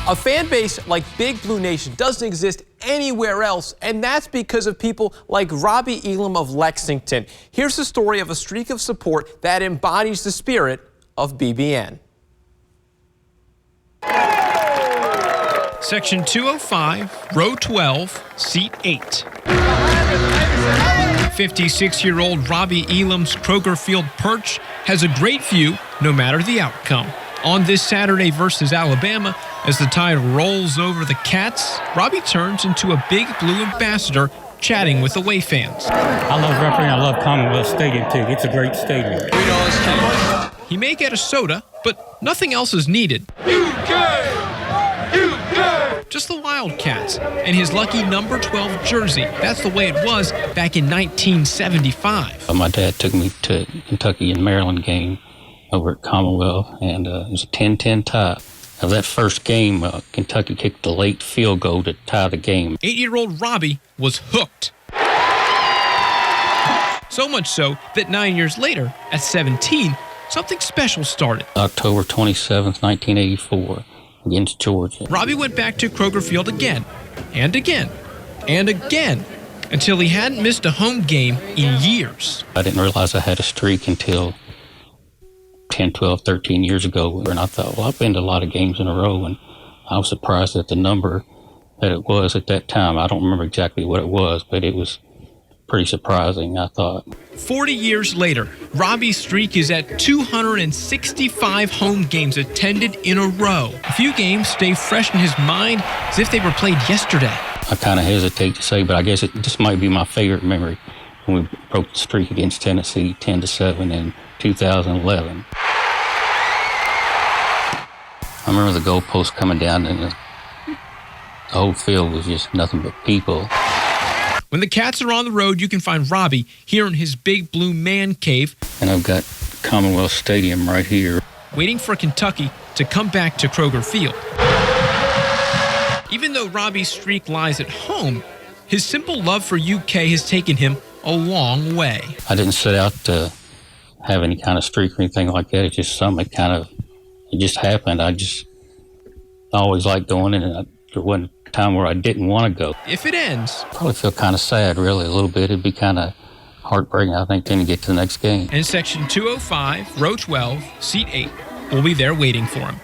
A fan base like Big Blue Nation doesn't exist anywhere else, and that's because of people like Robbie Elam of Lexington. Here's the story of a streak of support that embodies the spirit of BBN. Section 205, row 12, seat 8. 56-year-old Robbie Elam's Kroger Field perch has a great view no matter the outcome. On this Saturday versus Alabama, as the tide rolls over the Cats, Robbie turns into a Big Blue ambassador chatting with away fans. I love refereeing. I love Commonwealth Stadium, too. It's a great stadium. He may get a soda, but nothing else is needed. Just the Wildcats and his lucky number 12 jersey. That's the way it was back in 1975. My dad took me to Kentucky and Maryland game over at Commonwealth, and it was a 10-10 tie. Of that first game, Kentucky kicked the late field goal to tie the game. 8-year-old Robbie was hooked. So much so that 9 years later, at 17, something special started. October 27th, 1984, against Georgia. Robbie went back to Kroger Field again, and again, and again, until he hadn't missed a home game in years. I didn't realize I had a streak until 10, 12, 13 years ago, and I thought, well, I've been to a lot of games in a row, and I was surprised at the number that it was at that time. I don't remember exactly what it was, but it was pretty surprising, I thought. 40 years later, Robbie's streak is at 265 home games attended in a row. A few games stay fresh in his mind as if they were played yesterday. I kind of hesitate to say, but I guess this might be my favorite memory when we broke the streak against Tennessee 10-7 in 2011. I remember the goalpost coming down, and the whole field was just nothing but people. When the Cats are on the road, you can find Robbie here in his Big Blue man cave. And I've got Commonwealth Stadium right here, waiting for Kentucky to come back to Kroger Field. Even though Robbie's streak lies at home, his simple love for UK has taken him a long way. I didn't set out to have any kind of streak or anything like that. It's just something it just happened. I always liked going, and there wasn't a time where I didn't want to go. If it ends, probably feel kind of sad, really, a little bit. It'd be kind of heartbreaking, I think, then to get to the next game. And Section 205, row 12, seat 8, will be there waiting for him.